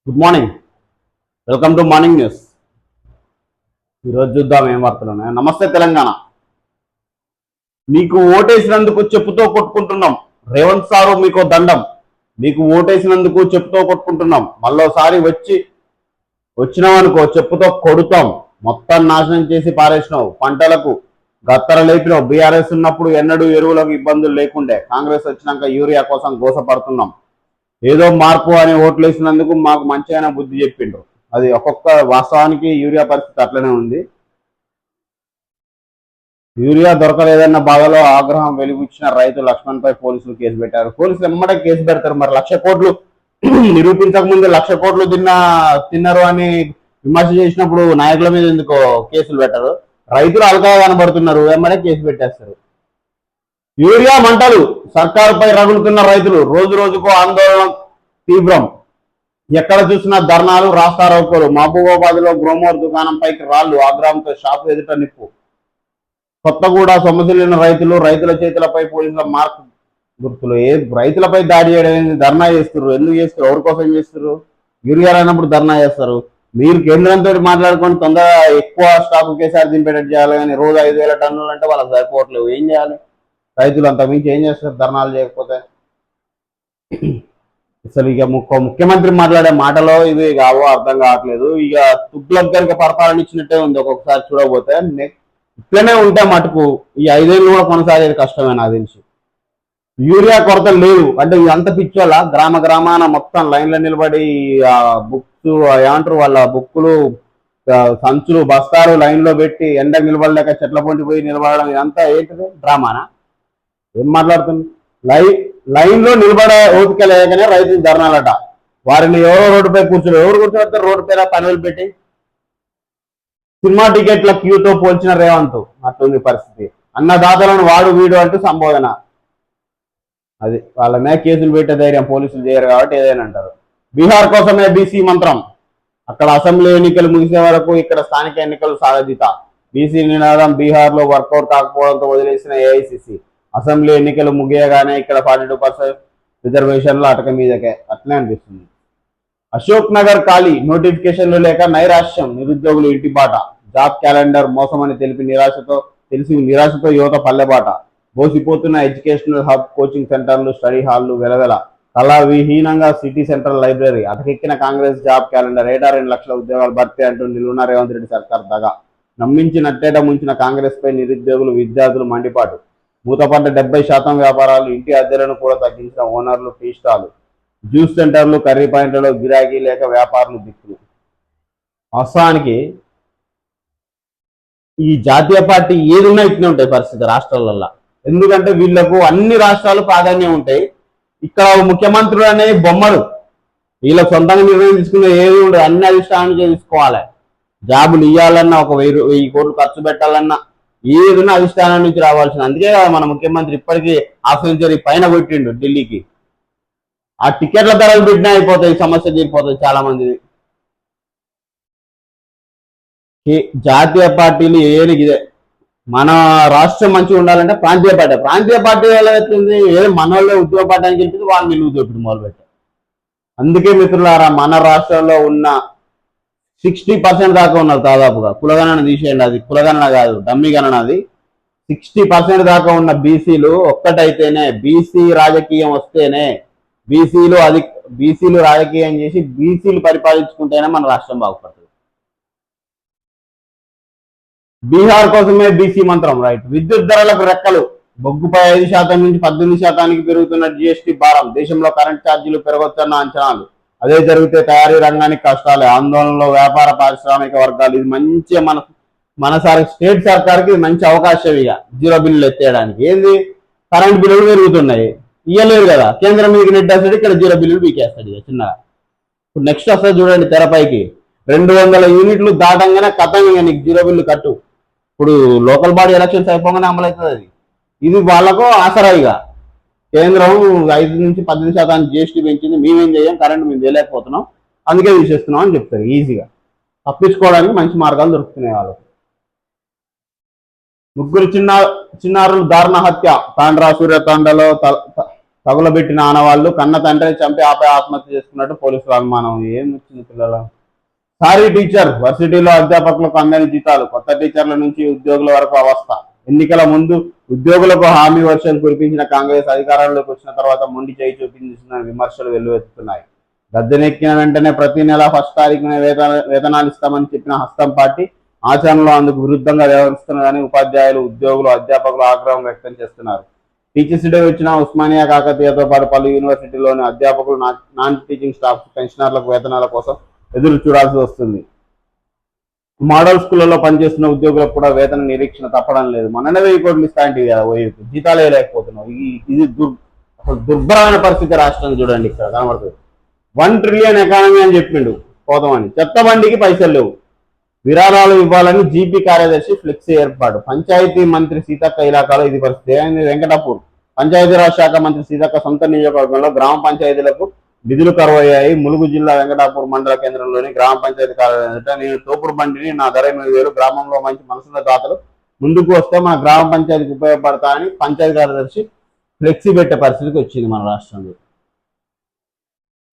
Good morning. Welcome to morning news. ఈరోజు చూద్దాం ఏం వార్తలు ఉన్నాయి. నమస్తే తెలంగాణ. మీకు ఓటేసినందుకు చెప్పుతో కొట్టుకుంటున్నాం. రేవంత్ సారు మీకు దండం. మీకు ఓటేసినందుకు చెప్పుతో కొట్టుకుంటున్నాం. మళ్ళోసారి వచ్చినామనుకో చెప్పుతో కొడుతాం. మొత్తం నాశనం చేసి పారేసినావు. పంటలకు గత్తర లేపినావు. బీఆర్ఎస్ ఉన్నప్పుడు ఎన్నడూ ఎరువులకు ఇబ్బందులు లేకుండే. కాంగ్రెస్ వచ్చినాక యూరియా కోసం గోసపడుతున్నాం. ఏదో మార్పు అని ఓట్లు వేసినందుకు మాకు మంచిగా బుద్ధి చెప్పిండ్రు. అది ఒక్కొక్క వాస్తవానికి యూరియా పరిస్థితి అట్లనే ఉంది. యూరియా దొరకలేదన్న బాధలో ఆగ్రహం వెలిబుచ్చిన రైతు లక్ష్మణ్ పై పోలీసులు కేసు పెట్టారు. పోలీసులు ఎమ్మడే కేసు పెడతారు. మరి 1,00,000 కోట్లు నిరూపించక ముందు 1,00,000 కోట్లు తిన్నారు అని విమర్శ చేసినప్పుడు నాయకుల మీద ఎందుకో కేసులు పెట్టరు? రైతులు అలగా కనబడుతున్నారు, ఎమ్మడే కేసు పెట్టేస్తారు. యూరియా మంటలు సర్కారుపై రగులుతున్న రైతులు. రోజు రోజుకు ఆందోళన తీవ్రం. ఎక్కడ చూసినా ధర్నాలు, రాస్తారోకోలు. మహబూబాబాద్ లో గ్రోమోర్ దుకాణం పైకి రాళ్లు. ఆగ్రహంతో షాపు ఎదుట నిప్పు. కొత్తగూడ సొమ్మసిల్లిన రైతులు. రైతుల చేతులపై పోలీసుల మార్క్ గుర్తులు. రైతులపై దాడి చేయడం, ధర్నా చేస్తున్నారు. ఎందుకు చేస్తారు? ఎవరి కోసం చేస్తారు? యూరియా అయినప్పుడు ధర్నా చేస్తారు. మీరు కేంద్రంతో మాట్లాడుకొని తొందరగా ఎక్కువ స్టాక్ ఒకేసారి దింపేటట్టు చేయాలి. కానీ రోజు 5,000 టన్నులు అంటే వాళ్ళకి సరిపోవట్లేవు. ఏం చేయాలి? రైతులు అంత మించి ఏం చేస్తారు ధర్నాలు చేయకపోతే? అసలు ఇక ముఖ్యమంత్రి మాట్లాడే మాటలో ఇది కావో అర్థం కావట్లేదు. ఇక తుగ్లక్ గారికి పరిపాలన ఇచ్చినట్టే ఉంది ఒక్కొక్కసారి చూడకపోతే. ఇట్లనే ఉంటే మటుకు ఈ 5 ఏళ్ళు కూడా కొనసాగేది కష్టమే నాకు తెలిసి. యూరియా కొరత లేదు అంటే అంత పిచ్చోళ్ళ గ్రామ గ్రామాన మొత్తం లైన్లో నిలబడి బుక్స్ ఏమంటారు వాళ్ళ బుక్కులు సంచులు బస్తాలు లైన్లో పెట్టి ఎండ నిలబడలేక చెట్ల పొంటి పోయి నిలబడడం ఇదంతా ఏంటిది? డ్రామానా? ఏం మాట్లాడుతుంది? లైన్ లో నిలబడే ఓపిక లేకనే రైతులు ధర్నాలట. వారిని ఎవరో రోడ్డుపై ఎవరు కూర్చోబెడతారు? రోడ్డు పైన పనులు పెట్టి సినిమా టికెట్ల క్యూతో పోల్చిన రేవంత్. అట్లుంది పరిస్థితి. అన్నదాతలను వాడు వీడు అంటూ సంబోధన. అది వాళ్ళ మీద కేసులు పెట్టే ధైర్యం పోలీసులు చేయరు కాబట్టి ఏదైనా అంటారు. బీహార్ కోసమే బీసీ మంత్రం. అక్కడ అసెంబ్లీ ఎన్నికలు ముగిసే వరకు ఇక్కడ స్థానిక ఎన్నికలు సాగదీత. బీసీ నినాదం బీహార్ లో వర్కౌట్ కాకపోవడంతో వదిలేసిన ఏఐసిసి. అసెంబ్లీ ఎన్నికలు ముగియగానే ఇక్కడ 42% రిజర్వేషన్లు అటక మీదకే. అట్లనే అనిపిస్తుంది. అశోక్ నగర్ ఖాళీ. నోటిఫికేషన్లు లేక నైరాశ్యం. నిరుద్యోగులు ఇంటిబాట. జాబ్ క్యాలెండర్ మోసమని తెలిసి నిరాశతో యువత పల్లెబాట. బోసిపోతున్న ఎడ్యుకేషనల్ హబ్, కోచింగ్ సెంటర్లు, స్టడీ హాళ్లు వెలవెల. కళా విహీనంగా సిటీ సెంట్రల్ లైబ్రరీ. అటకెక్కిన కాంగ్రెస్ జాబ్ క్యాలెండర్. 2 లక్షల ఉద్యోగాలు భర్తీ అంటూ నిలువున్న రేవంత్ రెడ్డి సర్కార్ దగా. నమ్మించి నట్టేట ముంచిన కాంగ్రెస్ పై నిరుద్యోగులు, విద్యార్థులు మండిపాటు. మూతపడ్డ 70% వ్యాపారాలు. ఇంటి అద్దెలను కూడా తగ్గించిన ఓనర్లు, టీ స్టాలు, జ్యూస్ సెంటర్లు, కర్రీ పాయింట్లలో గిరాకీ లేక వ్యాపారులు దిక్కులు. వాస్తవానికి ఈ జాతీయ పార్టీ ఏదున్నా ఇట్లనే ఉంటాయి పరిస్థితి రాష్ట్రాలలో. ఎందుకంటే వీళ్లకు అన్ని రాష్ట్రాలు ప్రాధాన్యం ఉంటాయి. ఇక్కడ ముఖ్యమంత్రులు అనేవి బొమ్మలు. వీళ్ళకి సొంతంగా నిర్ణయం తీసుకునే ఏది ఉండదు. అన్ని అధిష్టానం చేసుకోవాలి. జాబులు ఇవ్వాలన్నా, 1,000 కోట్లు ఖర్చు పెట్టాలన్నా ఏదైనా అధిష్టానం నుంచి రావాల్సింది. అందుకే మన ముఖ్యమంత్రి ఇప్పటికీ ½ పైన కొట్టిండు ఢిల్లీకి. ఆ టికెట్ల ధరలు పెట్టినా అయిపోతాయి, సమస్య తీరిపోతుంది చాలా మందిది. జాతీయ పార్టీలు ఇదే. మన రాష్ట్రం మంచిగా ఉండాలంటే ప్రాంతీయ పార్టీ ఎలా ఎత్తుంది? ఏదో మన వాళ్ళే ఉద్యోగ పడ్డానికి చెప్పింది వాళ్ళు నిలువు దోపిడి మొదలుపెట్టారు. అందుకే మిత్రులారా, మన రాష్ట్రంలో ఉన్న 60% దాకా ఉన్నారు దాదాపుగా. కులగణన తీసేయండి, అది కులగణన కాదు, డమ్మి గణన. అది 60% దాకా ఉన్న బీసీలు ఒక్కటైతేనే, బీసీ రాజకీయం వస్తేనే, బీసీలు రాజకీయం చేసి బీసీలు పరిపాలించుకుంటేనే మన రాష్ట్రం బాగుపడుతుంది. బీహార్ కోసమే బీసీ మంత్రం. రైట్. విద్యుత్ ధరలకు రెక్కలు. బొగ్గుపై 5% నుంచి 18% పెరుగుతున్న జీఎస్టీ భారం. దేశంలో కరెంట్ ఛార్జీలు పెరగొచ్చన్న అంచనాలు. అదే జరిగితే తయారీ రంగానికి కష్టాలే. ఆందోళనలో వ్యాపార పారిశ్రామిక వర్గాలు. ఇది మంచి మన స్టేట్ సర్కార్కి మంచి అవకాశం. ఇక జీరో బిల్లులు ఎత్తేయడానికి. ఏంది? కరెంట్ బిల్లులు పెరుగుతున్నాయి, ఇయ్యలేరు కదా. కేంద్రం మీకు నెట్టేస్తాడు, ఇక్కడ జీరో బిల్లులు పీకేస్తాడు ఇక చిన్నగా. ఇప్పుడు నెక్స్ట్ వస్తుంది చూడండి తెరపైకి. 200 యూనిట్లు దాటంగానే కథం ఇక నీకు జీరో బిల్లు కట్టు. ఇప్పుడు లోకల్ బాడీ ఎలక్షన్స్ అయిపోగానే అమలవుతుంది అది. ఇది వాళ్ళకు ఆసరాయిగా. కేంద్రం 5 నుంచి 18% జీఎస్టీ పెంచింది, మేమేం చేయం, కరెంట్ మేము వేయలేకపోతున్నాం, అందుకే తీసేస్తున్నాం అని చెప్తారు. ఈజీగా తప్పించుకోవడానికి మంచి మార్గాలు దొరుకుతున్నాయి వాళ్ళకు. 3 చిన్నారులు దారుణ హత్య. తాండ్రా సూర్యతాండలో తగులబెట్టిన ఆనవాళ్లు, కన్న తండ్రిని చంపి ఆపై ఆత్మహత్య చేసుకున్నట్టు పోలీసులు అనుమానం. ఏం వచ్చింది పిల్లల? సారీ టీచర్, వర్సిటీలో అధ్యాపకులకు అందని జీతాలు, కొత్త టీచర్ల నుంచి ఉద్యోగుల వరకు అవస్థ. ఎన్నికల ముందు ఉద్యోగులకు హామీ వర్షం కురిపించిన కాంగ్రెస్ అధికారంలోకి వచ్చిన తర్వాత మొండి చేయి చూపించిన విమర్శలు వెల్లువెత్తుతున్నాయి. గద్దెనెక్కిన వెంటనే ప్రతి నెల 1 తారీఖున వేతనాలు ఇస్తామని చెప్పిన హస్తం పార్టీ ఆచరణలో అందుకు విరుద్ధంగా వ్యవహరిస్తున్నదని ఉపాధ్యాయులు, ఉద్యోగులు, అధ్యాపకులు ఆగ్రహం వ్యక్తం చేస్తున్నారు. టీచర్స్ డే వచ్చిన ఉస్మానియా, కాకతీయతో పాటు పలు యూనివర్సిటీల్లోని అధ్యాపకులు, నాన్ టీచింగ్ స్టాఫ్, పెన్షనర్లకు వేతనాల కోసం ఎదురు చూడాల్సి వస్తుంది. మోడల్ స్కూళ్లలో పనిచేస్తున్న ఉద్యోగులకు కూడా వేతన నిరీక్షణ తప్పడం లేదు. మొన్ననే 1000 కోట్లు ఇస్తాంటివి కదా, జీతాలే లేకపోతున్నావు. ఇది దుర్భరమైన పరిస్థితి రాష్ట్రం. చూడండి ఇక్కడ కనబడుతుంది. 1 ట్రిలియన్ ఎకానమీ అని చెప్పిండు పోతామని, చెత్త బండికి పైసలు లేవు. విరాళాలు ఇవ్వాలని జీపీ కార్యదర్శి ఫ్లెక్సీ ఏర్పాటు. పంచాయతీ మంత్రి సీతక్క ఇలాకాలో ఇది పరిస్థితి. వెంకటాపూర్ పంచాయతీరాజ్ శాఖ మంత్రి సీతక్క సొంత నియోజకవర్గంలో గ్రామ పంచాయతీలకు నిధులు కరువయ్యాయి. ములుగు జిల్లా వెంకటాపూర్ మండల కేంద్రంలోని గ్రామ పంచాయతీ కార్యాలయం, నేను తోపుడు బండిని, నా ధర 8,000, గ్రామంలో మంచి మనసున్న దాతలు ముందుకు వస్తే మన గ్రామ పంచాయతీకి ఉపయోగపడతా అని పంచాయతీ కార్యదర్శి ఫ్లెక్సీ పెట్టే పరిస్థితికి వచ్చింది మన రాష్ట్రంలో.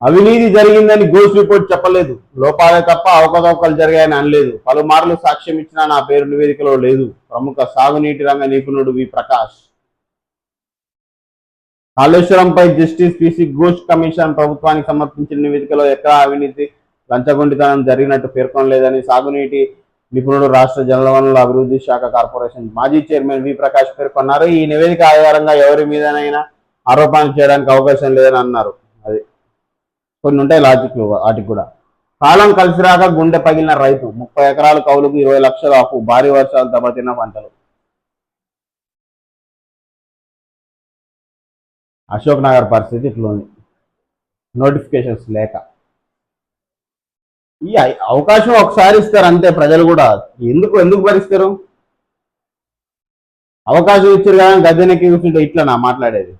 అవినీతి జరిగిందని గోస్ రిపోర్ట్ చెప్పలేదు, లోపాలే తప్ప అవకతవకలు జరిగాయని అనలేదు. పలుమార్లు సాక్ష్యం ఇచ్చినా నా పేరు నివేదికలో లేదు. ప్రముఖ సాగునీటి రంగ నిపుణుడు వి ప్రకాష్. కాళేశ్వరంపై జస్టిస్ పిసి ఘోష్ కమిషన్ ప్రభుత్వానికి సమర్పించిన నివేదికలో ఎక్కడా అవినీతి, లంచగొండితనం జరిగినట్టు పేర్కొనలేదని సాగునీటి నిపుణుడు, రాష్ట్ర జలవనరుల అభివృద్ధి శాఖ కార్పొరేషన్ మాజీ చైర్మన్ వి ప్రకాష్ పేర్కొన్నారు. ఈ నివేదిక ఆధారంగా ఎవరి మీదనైనా ఆరోపణలు చేయడానికి అవకాశం లేదని అన్నారు. అది కొన్ని ఉంటాయి లాజిక్లు వాటికి కూడా. కాలం కలిసి రాక గుండె పగిలిన రైతు, 30 ఎకరాలు కౌలుకు 20 లక్షల అప్పు, భారీ వర్షాలు దెబ్బతిన్న పంటలు. అశోక్ నగర్ పరిస్థితి ఇట్లుంది, నోటిఫికేషన్స్ లేక. ఈ అవకాశం ఒకసారి ఇస్తారు అంతే. ప్రజలు కూడా ఎందుకు భరిస్తారు? అవకాశం ఇచ్చారు కానీ గద్దెనెక్కి కూర్చుంటే ఇట్లా మాట్లాడేది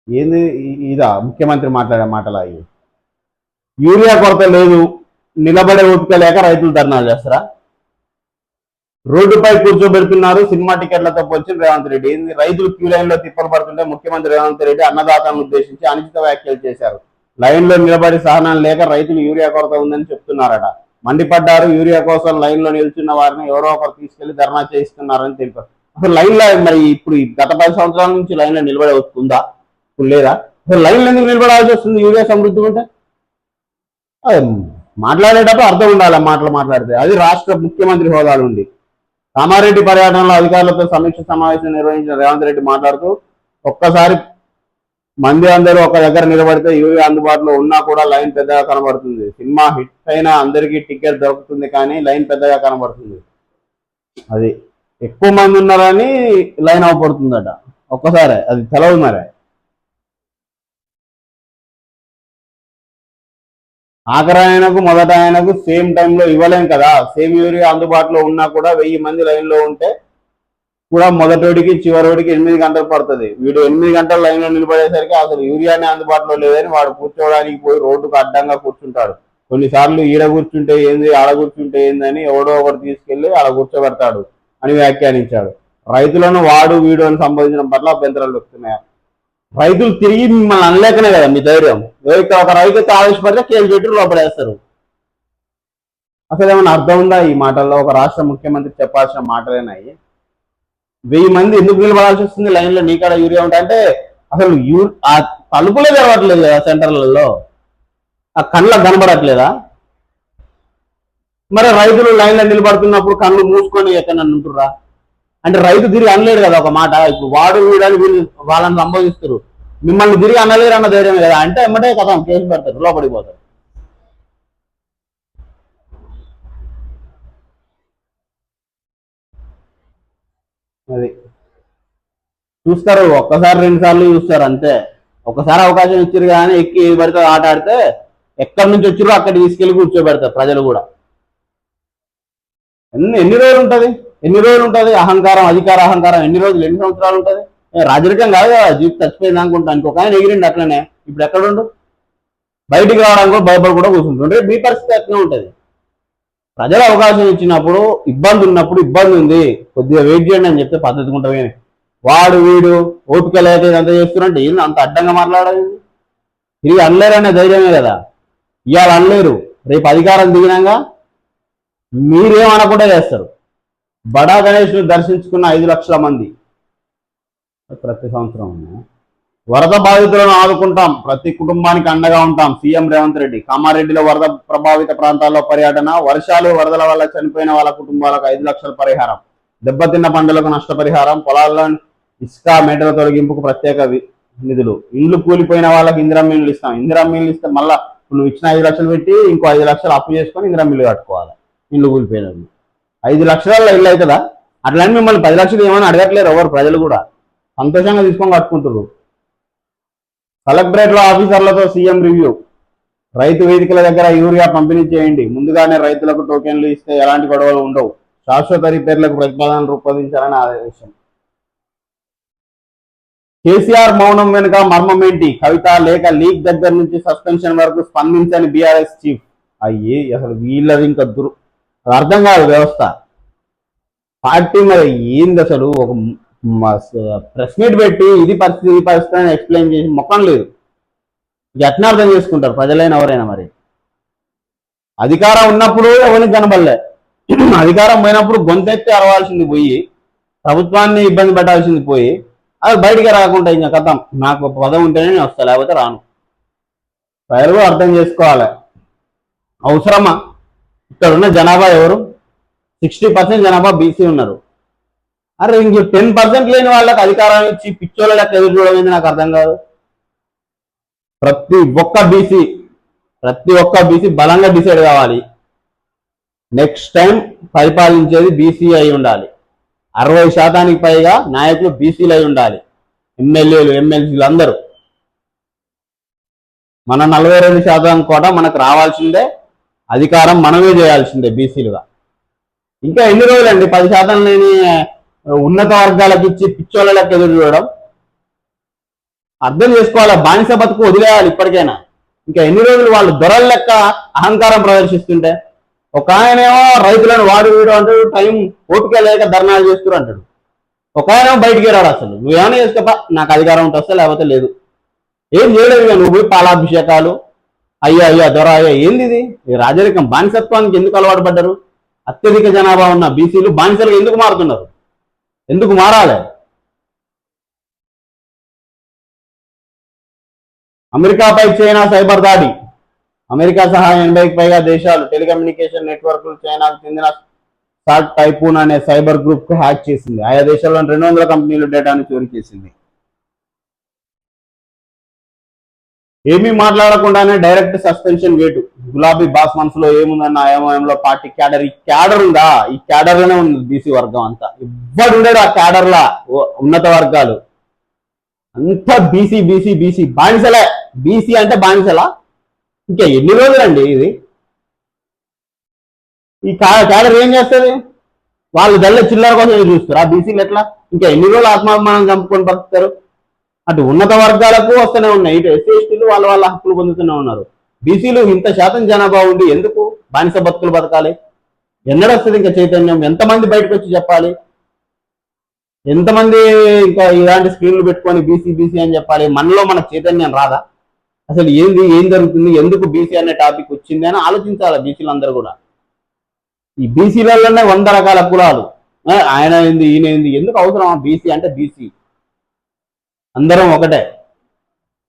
ఏంది? ఇదా ముఖ్యమంత్రి మాట్లాడే మాటలా? యూరియా కొరత లేదు, నిలబడే ఓపిక లేక రైతులు ధర్నాలు చేస్తారా? రోడ్డుపై కూర్చోబెడుతున్నారు సినిమా టికెట్లతో వచ్చిన రేవంత్ రెడ్డి. ఏంది? రైతులు క్యూ లైన్ లో తిప్పలు పడుతుంటే ముఖ్యమంత్రి రేవంత్ రెడ్డి అన్నదాతలను ఉద్దేశించి అనుచిత వ్యాఖ్యలు చేశారు. లైన్ లో నిలబడి సహనం లేక రైతులు యూరియా కొరత ఉందని చెప్తున్నారట. మండిపడ్డారు. యూరియా కోసం లైన్ లో నిల్చున్న వారిని ఎవరో ఒకరు తీసుకెళ్లి ధర్నా చేయిస్తున్నారని తెలిపారు. అసలు లైన్ లో మరి ఇప్పుడు గత 10 సంవత్సరాల నుంచి లైన్ లో నిలబడే వస్తుందా? ఇప్పుడు లేదా? అసలు లైన్లో ఎందుకు నిలబడాల్సి వస్తుంది యూరియా సమృద్ధి ఉంటే? మాట్లాడేటప్పుడు అర్థం ఉండాలి మాటలు మాట్లాడితే. అది రాష్ట్ర ముఖ్యమంత్రి హోదాలు ఉండి. కామారెడ్డి పర్యటనలో అధికారులతో సమీక్ష సమావేశం నిర్వహించిన రేవంత్ రెడ్డి మాట్లాడుతూ, ఒక్కసారి మంది అందరూ ఒక దగ్గర నిలబడితే యూరియా అందుబాటులో ఉన్నా కూడా లైన్ పెద్దగా కనబడుతుంది. సినిమా హిట్ అయినా అందరికీ టికెట్ దొరుకుతుంది కానీ లైన్ పెద్దగా కనబడుతుంది. అది ఎక్కువ మంది ఉన్నారని లైన్ అవపడుతుందట ఒక్కసారి. అది తెలవదు మరి. ఆఖరి ఆయనకు మొదట ఆయనకు సేమ్ టైంలో ఇవ్వలేం కదా. సేమ్ యూరియా అందుబాటులో ఉన్నా కూడా 1000 మంది లైన్లో ఉంటే కూడా మొదటోడికి చివరోడికి 8 గంటలు పడుతుంది. వీడు 8 గంటలు లైన్లో నిలబడేసరికి అసలు యూరియానే అందుబాటులో లేదని వాడు కూర్చోవడానికి పోయి రోడ్డుకు అడ్డంగా కూర్చుంటాడు. కొన్నిసార్లు ఈడ కూర్చుంటే ఏంది, ఆడ కూర్చుంటే ఏందని ఎవడో ఒకటి తీసుకెళ్లి ఆడ కూర్చోబెడతాడు అని వ్యాఖ్యానించాడు. రైతులను వాడు వీడు అని సంబోధించడం పట్ల అభ్యంతరాలు వస్తున్నాయి. రైతులు తిరిగి మిమ్మల్ని అనలేకనే కదా మీ ధైర్యం. ఎవరికి ఒక రైతు ఆవేశపడితే కేసు పెట్టి లోపడేస్తారు. అసలు ఏమైనా అర్థం ఉందా ఈ మాటల్లో? ఒక రాష్ట్ర ముఖ్యమంత్రి చెప్పాల్సిన మాటలేనాయి. 1000 మంది ఎందుకు నిలబడాల్సి వస్తుంది లైన్లో? నీకాడ యూరియా ఉంటాయంటే అసలు ఆ తలుపులే తెరవట్లేదు కదా సెంటర్లలో, ఆ కళ్ళకు కనబడట్లేదా? మరి రైతులు లైన్లో నిలబడుతున్నప్పుడు కళ్ళు మూసుకొని ఎక్కడ ఉంటుర్రా? అంటే రైతు తిరిగి అనలేడు కదా ఒక మాట. ఇప్పుడు వాడు వీడని వీళ్ళు వాళ్ళని సంబోధిస్తారు, మిమ్మల్ని తిరిగి అనలేరు అన్న ధైర్యమే కదా. అంటే ఎమ్మటే కదా కేసు పెడతారు, లోపడిపోతారు. అది చూస్తారు, ఒక్కసారి 2 సార్లు చూస్తారు అంతే. ఒకసారి అవకాశం ఇచ్చారు కానీ ఎక్కి ఏది పడితే ఆట ఆడితే ఎక్కడి నుంచి వచ్చారో అక్కడికి తీసుకెళ్లి కూర్చోబెడతారు ప్రజలు కూడా. ఎన్ని రోజులు ఉంటుంది? అహంకారం, అధికార అహంకారం ఎన్ని రోజులు, ఎన్ని సంవత్సరాలు ఉంటుంది? రాజరికం కాదు కదా, జీవితం చచ్చిపోయింది అనుకుంటా. ఇంకొక ఆయన ఎగిరిండి అట్లనే. ఇప్పుడు ఎక్కడుండు? బయటికి రావడానికి కూడా భయపడి కూడా కూర్చుంటుంటే మీ పరిస్థితి ఎట్లా ఉంటుంది? ప్రజలు అవకాశం ఇచ్చినప్పుడు ఇబ్బంది ఉన్నప్పుడు, ఇబ్బంది ఉంది కొద్దిగా వెయిట్ చేయండి అని చెప్తే పద్ధతి ఉంటామే. వాడు వీడు ఓపిక లేక ఇదంతా చేస్తున్నట్టు ఏంది అంత అడ్డంగా మాట్లాడాలి? తిరిగి అనలేరనే ధైర్యమే కదా. ఇవాళ అనలేరు, రేపు అధికారం దిగినాక మీరేమనకుండా చేస్తారు. బడా గణేష్ దర్శించుకున్న 5 లక్షల మంది ప్రతి సంవత్సరం. వరద బాధితులను ఆదుకుంటాం, ప్రతి కుటుంబానికి అండగా ఉంటాం సీఎం రేవంత్ రెడ్డి. కామారెడ్డిలో వరద ప్రభావిత ప్రాంతాల్లో పర్యటన. వర్షాలు వరదల వల్ల చనిపోయిన వాళ్ళ కుటుంబాలకు 5 లక్షల పరిహారం, దెబ్బతిన్న పంటలకు నష్టపరిహారం, పొలాల్లో ఇసుక మేటల తొలగింపుకు ప్రత్యేక నిధులు, ఇండ్లు కూలిపోయిన వాళ్ళకి ఇందిరా మిల్లు ఇస్తాం. ఇందిరా మిల్లు ఇస్తే మళ్ళీ నువ్వు ఇచ్చిన 5 లక్షలు పెట్టి ఇంకో 5 లక్షలు అప్పు చేసుకొని ఇందిరా మిల్లు కట్టుకోవాలి. ఇండ్లు కూలిపోయినది 5 లక్షలలో ఇల్లు అవుతుందా? అట్లని మిమ్మల్ని 10 లక్షలు ఏమని అడగట్లేరు ఎవరు, ప్రజలు కూడా సంతోషంగా తీసుకొని కట్టుకుంటారు. కలెక్టరేట్లో ఆఫీసర్లతో సీఎం రివ్యూ. రైతు వేదికల దగ్గర యూరియా పంపిణీ చేయండి, ముందుగానే రైతులకు టోకెన్లు ఇస్తే ఎలాంటి గొడవలు ఉండవు. శాశ్వత రిపేర్లకు ప్రతిపాదనలు రూపొందించాలని ఆదేశం. కేసీఆర్ మౌనం వెనుక మర్మం ఏంటి? కవిత లేఖ లీక్ దగ్గర నుంచి సస్పెన్షన్ వరకు స్పందించని బీఆర్ఎస్ చీఫ్. అయ్యి అసలు వీళ్ళది ఇంకా అర్థం కాదు వ్యవస్థ. పార్టీ మరి ఏంది అసలు? ఒక ప్రెస్ మీట్ పెట్టి ఇది పరిస్థితి అని ఎక్స్ప్లెయిన్ చేసి మొక్కం లేదు. ఎట్లా అర్థం చేసుకుంటారు ప్రజలైన ఎవరైనా? మరి అధికారం ఉన్నప్పుడు ఎవరికి కనబడలే, అధికారం పోయినప్పుడు గొంతెత్తి అరవాల్సింది పోయి, ప్రభుత్వాన్ని ఇబ్బంది పెట్టాల్సింది పోయి, అది బయటికి రాకుండా ఇంకా కథం నాకు పదం ఉంటేనే నేను వస్తా, లేకపోతే రాను. ప్రజలు అర్థం చేసుకోవాలి. అవసరమా? ఇక్కడ ఉన్న జనాభా ఎవరు? 60% జనాభా బీసీ ఉన్నారు. అరే ఇంక 10% లేని వాళ్ళకి అధికారం ఇచ్చి పిచ్చోళ్ళ లెక్క ఎదురు చూడడం నాకు అర్థం కాదు. ప్రతి ఒక్క బీసీ బలంగా డిసైడ్ కావాలి. నెక్స్ట్ టైం పరిపాలించేది బీసీ అయి ఉండాలి. 60% పైగా నాయకులు బీసీలు అయి ఉండాలి. ఎమ్మెల్యేలు ఎమ్మెల్సీలు అందరూ. మన 42% కూడా మనకు రావాల్సిందే, అధికారం మనమే చేయాల్సిందే బీసీలుగా. ఇంకా ఎన్ని రోజులండి 10% లేని ఉన్నత వర్గాలకు ఇచ్చి పిచ్చోళ్ళ లెక్క ఎదురు చూడడం? అర్థం చేసుకోవాలి. బానిస బతుకు వదిలేయాలి ఇప్పటికైనా. ఇంకా ఎన్ని రోజులు వాళ్ళు దొరల లెక్క అహంకారం ప్రదర్శిస్తుంటే? ఒక ఆయనేమో రైతులను వాడు వీడు అంటాడు, టైం ఓపిక లేక ధర్నాలు చేస్తారు అంటాడు. ఒక ఆయనేమో బయటికి రాడు. అసలు నువ్వేమైనా చేసుకోపా, నాకు అధికారం ఉంటే వస్తే లేకపోతే లేదు. ఏం చేయలేదు ఇక నువ్వు. పాలాభిషేకాలు, అయ్యా దొర అయ్యా, ఏంది ఇది? రాజరికం బానిసత్వానికి ఎందుకు అలవాటు పడ్డారు? అత్యధిక జనాభా ఉన్న బీసీలు బానిసలుగా ఎందుకు మారుతున్నారు? ఎందుకు మారాలి? అమెరికాపై చైనా సైబర్ దాడి. అమెరికా సహా 80కి పైగా దేశాలు టెలికమ్యూనికేషన్ నెట్వర్క్లు చైనాకు చెందిన సాట్ టైపూన్ అనే సైబర్ గ్రూప్ కు హ్యాక్ చేసింది. ఆయా దేశాల్లోని 200 కంపెనీల డేటాను చోరీ చేసింది. ఏమీ మాట్లాడకుండానే డైరెక్ట్ సస్పెన్షన్ వేటు. గులాబీ బాస్ మనసులో ఏముందన్న అయోమయంలో పార్టీ క్యాడర్. ఈ క్యాడర్ ఉందా? ఈ క్యాడర్ లోనే ఉంది బీసీ వర్గం అంతా. ఇవ్వడు ఉండడు ఆ క్యాడర్ లా. ఉన్నత వర్గాలు అంతా బీసీ బీసీ బీసీ బానిసలే. బీసీ అంటే బానిసలా? ఇంకా ఎన్ని రోజులండి ఇది? ఈ క్యాడర్ ఏం చేస్తుంది? వాళ్ళు దళ్ళ చిల్లర కోసం చూస్తారు. ఆ బీసీలు ఎట్లా ఇంకా ఎన్ని రోజులు ఆత్మాభిమానం చంపుకొని బతుకుతారు? అటు ఉన్నత వర్గాలకు వస్తూనే ఉన్నాయి, ఇటు ఎస్సీ ఎస్టీలు వాళ్ళ హక్కులు పొందుతూనే ఉన్నారు. బీసీలు ఇంత శాతం జనాభా ఉండి ఎందుకు బానిస బతుకులు బతకాలి? ఎన్నడొస్తుంది ఇంకా చైతన్యం? ఎంతమంది బయటకు వచ్చి చెప్పాలి? ఎంతమంది ఇంకా ఇలాంటి స్క్రీన్లు పెట్టుకొని బీసీ బీసీ అని చెప్పాలి? మనలో మన చైతన్యం రాదా? అసలు ఏం జరుగుతుంది? ఎందుకు బీసీ అనే టాపిక్ వచ్చింది అని ఆలోచించాలి బీసీలందరూ కూడా. ఈ బీసీలలోనే 100 రకాల కులాలు. ఆయన ఏంది, ఈయన ఏంది, ఎందుకు అవసరమా? బీసీ అంటే బీసీ, అందరం ఒకటే.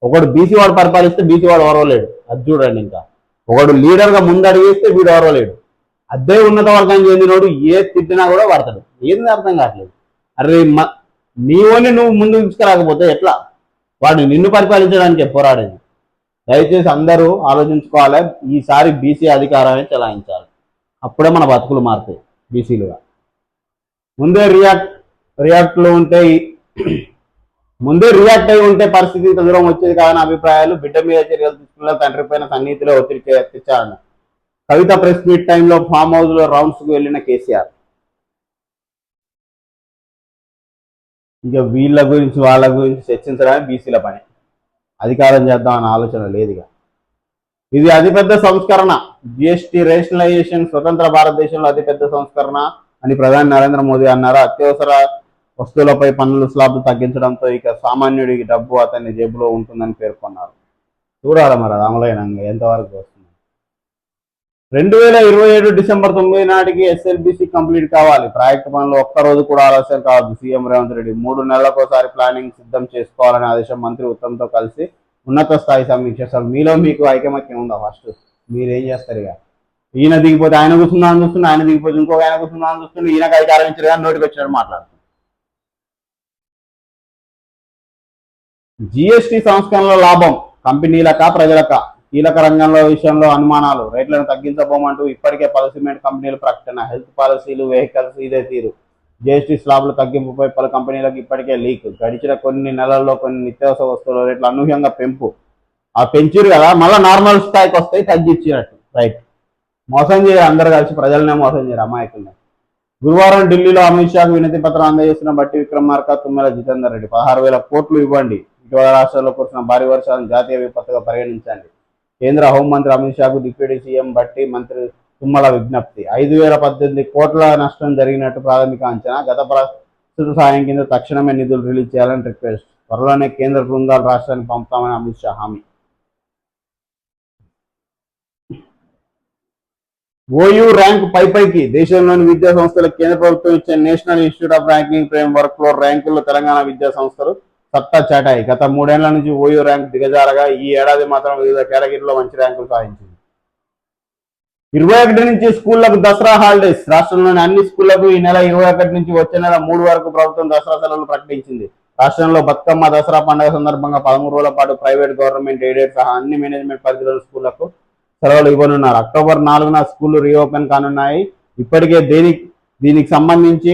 ఒకడు బీసీ వాడు పరిపాలిస్తే బీసీ వాడు ఓరవలేడు. అది చూడండి. ఇంకా ఒకడు లీడర్గా ముందు అడిగేస్తే వీడు ఓరవలేడు. అదే ఉన్నత వర్గానికి చెందినోడు ఏ తిట్టినా కూడా పడతాడు. ఏంది అర్థం కావట్లేదు. అరే నీవోని నువ్వు ముందు తీసుకురాకపోతే ఎట్లా? వాడు నిన్ను పరిపాలించడానికే పోరాడేది. దయచేసి అందరూ ఆలోచించుకోవాలి. ఈసారి బీసీ అధికారమే చెలాయించాలి. అప్పుడే మన బతుకులు మారుతాయి బీసీలుగా. ముందే రియాక్ట్ అయి ఉంటే పరిస్థితి ఇంత దూరం వచ్చేది కాదని అభిప్రాయాలు. బిడ్డ మీద చర్యలు తీసుకున్న తండ్రి పైన సన్నిహితిలో ఒత్తిడి తెచ్చారని. కవిత ప్రెస్ మీట్ టైంలో ఫామ్ హౌస్ లో రౌండ్స్ కు వెళ్లిన కేసీఆర్. ఇక వాళ్ళ గురించి చర్చించడానికి బీసీల పని. అధికారం చేద్దామన్న ఆలోచన లేదుగా. ఇది అతిపెద్ద సంస్కరణ. జిఎస్టీ రేషనలైజేషన్ స్వతంత్ర భారతదేశంలో అతిపెద్ద సంస్కరణ అని ప్రధాని నరేంద్ర మోదీ అన్నారు. అత్యవసర వస్తువులపై పన్నుల స్లాబ్లు తగ్గించడంతో ఇక సామాన్యుడికి డబ్బు అతని జేబులో ఉంటుందని పేర్కొన్నారు. చూడాలి మరి అది అమలైనంగా ఎంతవరకు వస్తుంది. 2027 డిసెంబర్ 9 నాటికి ఎస్ఎల్బిసి కంప్లీట్ కావాలి. ప్రాజెక్టు పనులు ఒక్కరోజు కూడా ఆలస్యం కావద్దు. సీఎం రేవంత్ రెడ్డి 3 నెలలకోసారి ప్లానింగ్ సిద్ధం చేసుకోవాలనే ఆదేశం. మంత్రి ఉత్తమ్తో కలిసి ఉన్నత స్థాయి సమీక్ష. అసలు మీలో మీకు ఐకమత్యం ఉందా? ఫస్ట్ మీరేం చేస్తారు? ఇక ఈయన దిగిపోతే ఆయన కూర్చుందామని చూస్తున్నా, ఆయన దిగిపోతే ఇంకొక ఆయన కూర్చుందామని చూస్తున్నా, ఈయనకు అధికారం ఇచ్చారు కానీ నోటికి వచ్చినట్టు మాట్లాడుతున్నారు. జిఎస్టీ సంస్కరణల లాభం కంపెనీలకా ప్రజలకా? కీలక రంగంలో విషయంలో అనుమానాలు. రేట్లను తగ్గించబోమంటూ ఇప్పటికే పలు సిమెంట్ కంపెనీలు ప్రకటన. హెల్త్ పాలసీలు, వెహికల్స్ ఇదే తీరు. జిఎస్టీ స్లాబ్ల తగ్గింపుపై పలు కంపెనీలకు ఇప్పటికే లీక్. గడిచిన కొన్ని నెలల్లో కొన్ని నిత్యావసర వస్తువుల రేట్లు అనూహ్యంగా పెంపు. ఆ పెంచారు కదా, మళ్ళీ నార్మల్ స్థాయికి వస్తాయి, తగ్గించినట్టు. రైట్, మోసం చేయరు, అందరు కలిసి ప్రజలనే మోసం చేయరు, అమాయకుల్ని. గురువారం ఢిల్లీలో అమిత్ షాకు వినతి పత్రం అందజేసిన బట్టి విక్రమార్క, తుమ్మల జితేందర్ రెడ్డి. 16,000 కోట్లు ఇవ్వండి. ఇటీవల రాష్ట్రాల్లో కురిసిన భారీ వర్షాలను జాతీయ విపత్తుగా పరిగణించండి. కేంద్ర హోంమంత్రి అమిత్ షాకు డిప్యూటీ సీఎం బట్టి మంత్రి తుమ్మల విజ్ఞప్తి. 5,018 కోట్ల నష్టం జరిగినట్టు ప్రాథమిక అంచనా. గత ప్రస్తుత సాయం కింద తక్షణమే నిధులు రిలీజ్ చేయాలని రిక్వెస్ట్. త్వరలోనే కేంద్ర బృందాలు రాష్ట్రానికి పంపుతామని అమిత్ షా హామీ. ఓయూ ర్యాంకు పైకి. దేశంలోని విద్యా సంస్థలకు కేంద్ర ప్రభుత్వం ఇచ్చే national institute of ranking frame work లో ర్యాంకుల్లో తెలంగాణ విద్యా సంస్థలు సత్తా చాటాయి. గత 3 ఏళ్ల నుంచి ఓయూ ర్యాంకు దిగజారగా ఈ ఏడాది మాత్రం వివిధ కేటగిరీలో మంచి ర్యాంకులు సాధించింది. 21 నుంచి స్కూళ్లకు దసరా హాలిడేస్. రాష్ట్రంలోని అన్ని స్కూళ్లకు ఈ నెల 21 నుంచి వచ్చే నెల 3 వరకు ప్రభుత్వం దసరా సెలవులు ప్రకటించింది. రాష్ట్రంలో బతుకమ్మ, దసరా పండుగ సందర్భంగా 13 రోజుల పాటు ప్రైవేట్, గవర్నమెంట్, ఎయిడెడ్ సహా అన్ని మేనేజ్మెంట్ పరిధిలోని స్కూళ్లకు సెలవులు ఇవ్వనున్నారు. అక్టోబర్ 4న స్కూళ్లు రీఓపెన్ కానున్నాయి. ఇప్పటికే దీనికి సంబంధించి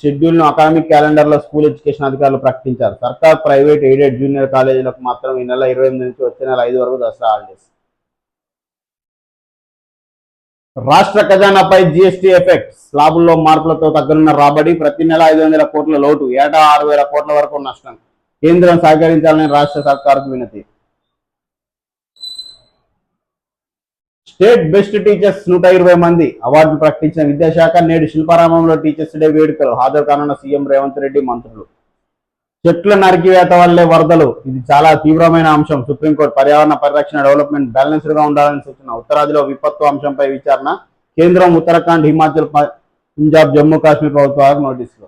షెడ్యూల్ను అకాడమిక్ క్యాలెండర్లో స్కూల్ ఎడ్యుకేషన్ అధికారులు ప్రకటించారు. సర్కార్, ప్రైవేట్, ఎయిడెడ్ జూనియర్ కాలేజీలకు మాత్రం ఈ నెల 28 నుంచి వచ్చే నెల 5 వరకు దసరా హాలిడేస్. రాష్ట్ర ఖజానాపై జీఎస్టీ ఎఫెక్ట్. స్లాబుల్లో మార్పులతో తగ్గనున్న రాబడి. ప్రతి నెల 500 కోట్ల లోటు, ఏటా 6,000 కోట్ల వరకు నష్టం. కేంద్రం సహకరించాలని రాష్ట్ర సర్కారుకు వినతి. స్టేట్ బెస్ట్ టీచర్స్ 120 మంది అవార్డులు ప్రకటించిన విద్యాశాఖ. నేడు శిల్పారామంలో టీచర్స్ డే వేడుకలు. హాజరు కానున్న సీఎం రేవంత్ రెడ్డి, మంత్రులు. చెట్ల నరికివేత వల్లే వరదలు. ఇది చాలా తీవ్రమైన అంశం. సుప్రీంకోర్టు. పర్యావరణ పరిరక్షణ, డెవలప్మెంట్ బ్యాలెన్స్డ్ గా ఉండాలని సూచన. ఉత్తరాదిలో విపత్తు అంశంపై విచారణ. కేంద్రం ఉత్తరాఖండ్, హిమాచల్, పంజాబ్, జమ్మూ కాశ్మీర్ ప్రభుత్వాలకు నోటీసులు.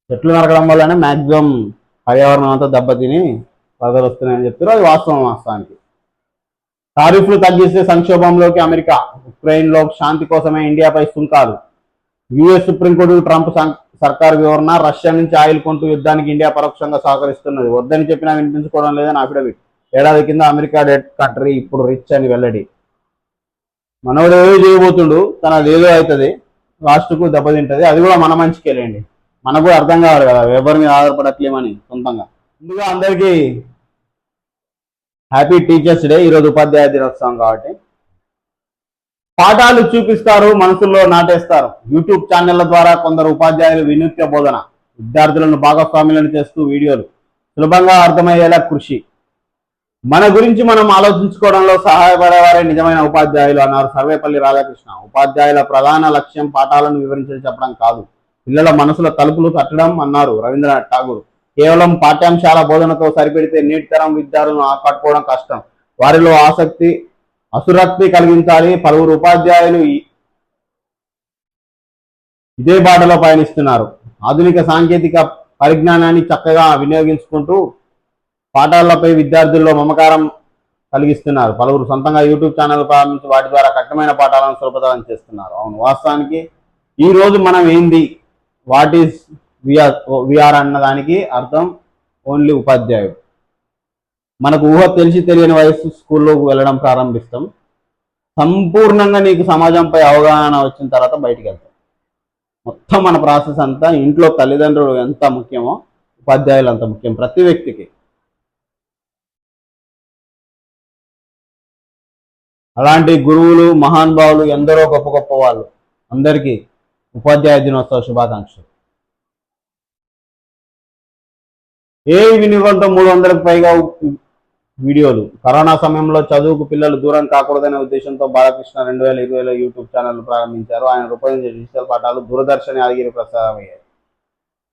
చెట్లు నరకడం వల్లనే మాక్సిమం పర్యావరణం అంతా దెబ్బతిని వరదలు వస్తున్నాయని చెప్తారు. అది వాస్తవానికి. టారిఫ్లు తగ్గిస్తే సంక్షోభంలోకి అమెరికా. ఉక్రెయిన్లో శాంతి కోసమే ఇండియాపై సుంకాలు. యుఎస్ సుప్రీంకోర్టు ట్రంప్ సర్కార్ వివరణ. రష్యా నుంచి ఆయిల్ కొంటూ యుద్ధానికి ఇండియా పరోక్షంగా సహకరిస్తున్నది. వద్దని చెప్పినా వినిపించుకోవడం లేదని అఫిడవిట్. ఏడాది కింద అమెరికా డెట్ కంట్రీ, ఇప్పుడు రిచ్ అని వెల్లడి. మనోడు ఏదో చేయబోతుండు, తనదేదో అవుతుంది, లాస్ట్కు దెబ్బతింటది. అది కూడా మన మంచికేలేండి. మనకు కూడా అర్థం కావాలి కదా, ఎవరి మీద ఆధారపడట్లేమని సొంతంగా. ముందుగా అందరికీ హ్యాపీ టీచర్స్ డే. ఈరోజు ఉపాధ్యాయ దినోత్సవం కాబట్టి పాఠాలు చూపిస్తారు, మనసుల్లో నాటేస్తారు. యూట్యూబ్ ఛానళ్ల ద్వారా కొందరు ఉపాధ్యాయులు వినూత్న బోధన. విద్యార్థులను భాగస్వాములను చేస్తూ వీడియోలు. సులభంగా అర్థమయ్యేలా కృషి. మన గురించి మనం ఆలోచించుకోవడంలో సహాయపడేవారే నిజమైన ఉపాధ్యాయులు అన్నారు సర్వేపల్లి రాధాకృష్ణ. ఉపాధ్యాయుల ప్రధాన లక్ష్యం పాఠాలను వివరించి చెప్పడం కాదు, పిల్లల మనసుల తలుపులు తట్టడం అన్నారు రవీంద్రనాథ్ ఠాగూర్. కేవలం పాఠ్యాంశాల బోధనతో సరిపెడితే నేటి తరం విద్యార్థులను ఆకట్టుకోవడం కష్టం. వారిలో ఆసక్తి, అసురక్తి కలిగించాలి. పలువురు ఉపాధ్యాయులు ఇదే బాటలో పయనిస్తున్నారు. ఆధునిక సాంకేతిక పరిజ్ఞానాన్ని చక్కగా వినియోగించుకుంటూ పాఠాలపై విద్యార్థుల్లో మమకారం కలిగిస్తున్నారు. పలువురు సొంతంగా యూట్యూబ్ ఛానల్ ప్రారంభించి వాటి ద్వారా కఠినమైన పాఠాలను సులభతరం చేస్తున్నారు. అవును, వాస్తవానికి ఈ రోజు మనం ఏంది, వాట్ ఈస్ విఆర్ అన్నదానికి అర్థం ఓన్లీ ఉపాధ్యాయుడు. మనకు ఊహ తెలిసి తెలియని వయసు స్కూల్లోకి వెళ్ళడం ప్రారంభిస్తాం. సంపూర్ణంగా నీకు సమాజంపై అవగాహన వచ్చిన తర్వాత బయటికి వెళ్తాం. మొత్తం మన ప్రాసెస్ అంతా ఇంట్లో తల్లిదండ్రులు ఎంత ముఖ్యమో ఉపాధ్యాయులు అంత ముఖ్యం ప్రతి వ్యక్తికి. అలాంటి గురువులు, మహానుభావులు ఎందరో గొప్ప గొప్ప వాళ్ళు. అందరికీ ఉపాధ్యాయ దినోత్సవ శుభాకాంక్షలు. ఏ వినియోగంతో 300కు పైగా వీడియోలు. కరోనా సమయంలో చదువుకు పిల్లలు దూరం కాకూడదనే ఉద్దేశంతో బాలకృష్ణ 2020లో యూట్యూబ్ ఛానల్ ప్రారంభించారు. ఆయన రూపొందించే డిజిటల్ పాఠాలు దూరదర్శన్ యాదగిరి ప్రసారమయ్యాయి.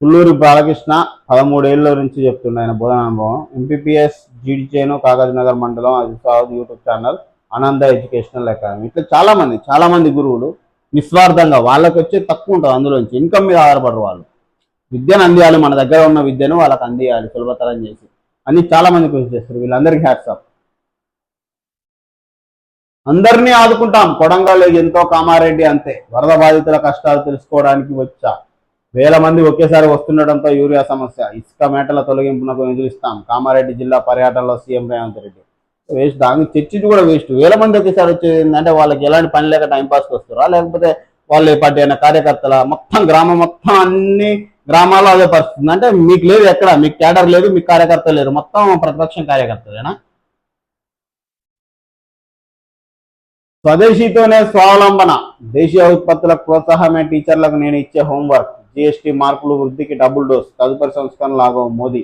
పుల్లూరి బాలకృష్ణ 13 ఏళ్ళ నుంచి చెప్తుండే ఆయన బోధన అనుభవం. ఎంపీపీఎస్ జీడిచేను కాగజ్నగర్ మండలం అజిసాద్ యూట్యూబ్ ఛానల్ ఆనంద ఎడ్యుకేషనల్ అకాడమీ. ఇట్లా చాలా మంది గురువులు నిస్వార్థంగా వాళ్ళకి వచ్చే తక్కువ ఉంటుంది, అందులోంచి ఇన్కమ్ మీద ఆధారపడరు వాళ్ళు. విద్యను అందియాలి, మన దగ్గర ఉన్న విద్యను వాళ్ళకి అందియాలి సులభతరం చేసి అని చాలా మంది కృషి చేస్తారు. వీళ్ళందరికీ హ్యాట్స్ ఆఫ్. అందరినీ ఆదుకుంటాం, కొడంగల్ ఎంతో, కామారెడ్డి అంతే. వరద బాధితుల కష్టాలు తెలుసుకోవడానికి వచ్చా. వేల మంది ఒకేసారి వస్తుండటంతో యూరియా సమస్య, ఇసుక మేటల తొలగింపునకు నిధులు ఇస్తాం. కామారెడ్డి జిల్లా పర్యటనలో సీఎం రేవంత్ రెడ్డి. వేస్ట్, దానికి చర్చించి కూడా వేస్ట్. వేల మంది ఒకేసారి వచ్చేది ఏంటంటే వాళ్ళకి ఎలాంటి పని లేక టైంపాస్కి వస్తారా, లేకపోతే వాళ్ళు ఏ పార్టీ అయిన కార్యకర్తల మొత్తం గ్రామం మొత్తం అన్ని గ్రామాల్లో అదే పరిస్థితి. అంటే మీకు లేదు, ఎక్కడ మీకు క్యాడర్ లేదు, మీకు కార్యకర్తలు లేరు, మొత్తం ప్రతిపక్షం కార్యకర్తలేనా? స్వదేశీతోనే స్వావలంబన, దేశీయ ఉత్పత్తులకు ప్రోత్సాహమే టీచర్లకు నేను ఇచ్చే హోంవర్క్. జీఎస్టీ మార్పులు వృద్ధికి డబుల్ డోస్, తదుపరి సంస్కరణ లాగో మోదీ.